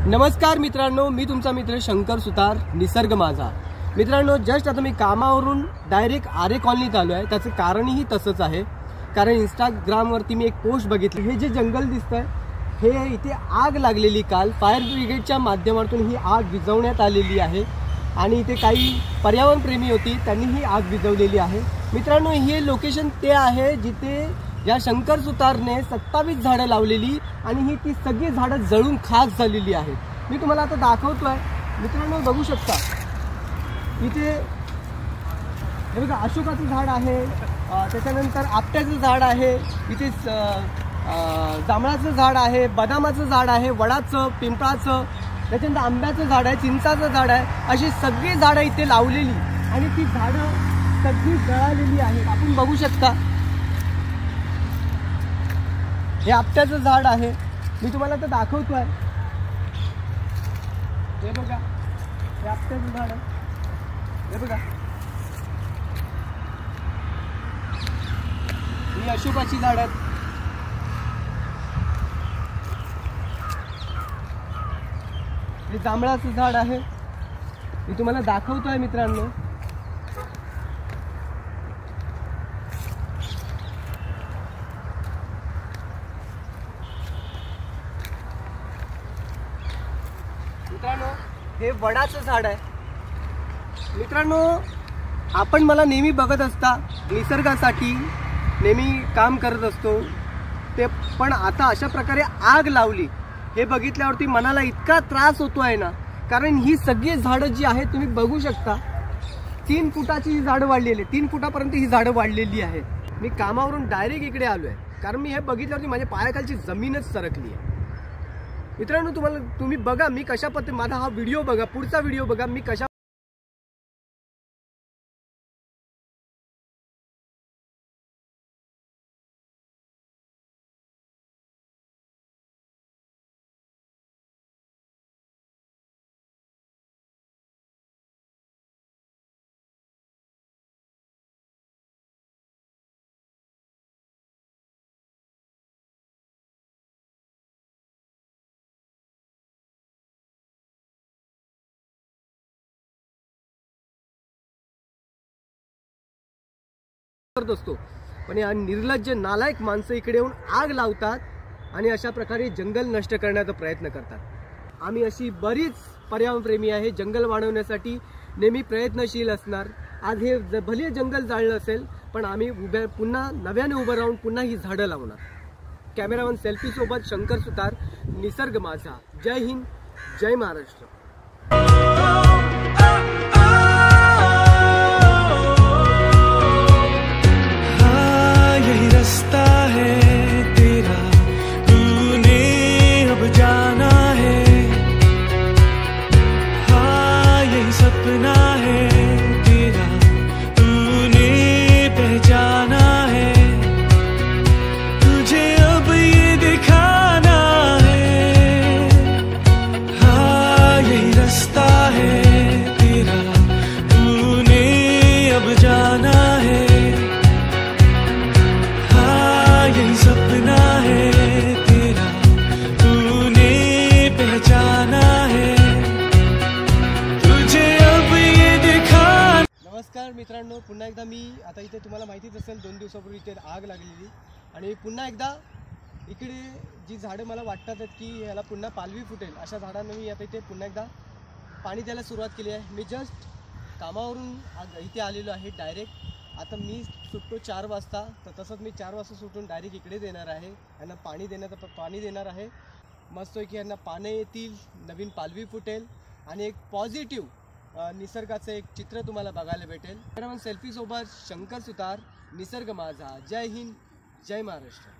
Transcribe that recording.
नमस्कार मित्रांनो, मी तुमचा मित्र शंकर सुतार, निसर्ग माझा। मित्रांनो, जस्ट आता मी कामावरून डायरेक्ट आरे कॉलनीत आलो आहे। त्याचं कारणही तसंच आहे, कारण इंस्टाग्रामवरती मी एक पोस्ट बघितली। हे जे जंगल दिसतंय, हे इथे आग लागलेली काल फायर ब्रिगेडच्या माध्यमातून ही आग विझवण्यात आलेली आहे आणि इथे काही पर्यावरण प्रेमी होती, त्यांनी ही आग विझवलेली आहे। मित्रांनो, हे लोकेशन ते आहे जिथे या शंकर सुतारने 27 झाडं लावलेली आणि ही ती सगळी झाडं जळून खाक झालेली आहेत। मी तुम्हाला आता दाखवतोय। मित्रांनो, बघू शकता इथे हे बघा, अशोकाचं झाड आहे, त्याच्यानंतर आपट्याचं झाड आहे, इथे जांभळाचं झाड आहे, बदामाचं झाड आहे, वडाचं, पिंपळाचं, त्याच्यानंतर आंब्याचं झाड आहे, चिंचाचं झाड आहे। अशी सगळी झाडं इथे लावलेली आणि ती झाडं सगळी जळालेली आहेत। आपण बघू शकता, हे आपट्याचं झाड आहे। मी तुम्हाला तर दाखवतोय, हे बघा, हे आपट्याचं झाड आहे, हे बघा, ही अशोकाची झाड आहेत, हे जांभळाचं झाड आहे। मी तुम्हाला दाखवतोय मित्रांनो, हे वडाचं झाड आहे। मित्रांनो, आपण मला नेहमी बघत असता, निसर्गासाठी नेहमी काम करत असतो ते, पण आता अशा प्रकारे आग लावली हे बघितल्यावरती मनाला इतका त्रास होतोय ना, कारण ही सगळी झाडं जी आहेत तुम्ही बघू शकता, 3 फुटाची ही झाडं वाढलेली आहे, 3 फुटापर्यंत ही झाडं वाढलेली आहेत। मी कामावरून डायरेक्ट इकडे आलो आहे, कारण मी हे बघितल्यावरती माझ्या पायाखालची जमीनच सरकली आहे। मित्रांनो, तुम्ही बघा मी कशा पद्धतीने, माझा हा व्हिडिओ बघा, पुढचा व्हिडिओ बघा, मी कशा करत असतो, पण या निर्लज्ज नालायक माणसं इकडे येऊन आग लावतात आणि अशा प्रकारे जंगल नष्ट करण्याचा प्रयत्न करतात। आम्ही अशी बरीच पर्यावरणप्रेमी आहे, जंगल वाढवण्यासाठी नेहमी प्रयत्नशील असणार। आज हे भले जंगल जाळलं असेल, पण आम्ही पुन्हा नव्याने उभं राहून पुन्हा ही झाडं लावणार। कॅमेरामन सेल्फी सोबत शंकर सुतार, निसर्ग माझा। जय हिंद, जय महाराष्ट्र। नमस्कार मित्रांनो, पुन्हा एकदा मी आता इथे, तुम्हाला माहितीच असेल 2 दिवसापूर्वी इथे आग लागलेली आणि पुन्हा एकदा इकडे जी झाडं मला वाटतात की याला पुन्हा पालवी फुटेल, अशा झाडांना मी आता इथे पुन्हा एकदा पाणी द्यायला सुरुवात केली आहे। मी जस्ट कामावरून इथे आलेलो आहे डायरेक्ट। आता मी सुटतो 4 वाजता, तर तसंच मी 4 वाजता सुटून डायरेक्ट इकडेच येणार आहे। यांना पाणी देणार आहे, मस्त की यांना पाने येतील, नवीन पालवी फुटेल आणि एक पॉझिटिव्ह निसर्गाचं एक चित्र तुम्हाला बघायला भेटेल। सेल्फी सोबत शंकर सुतार, निसर्ग माझा। जय हिंद, जय महाराष्ट्र।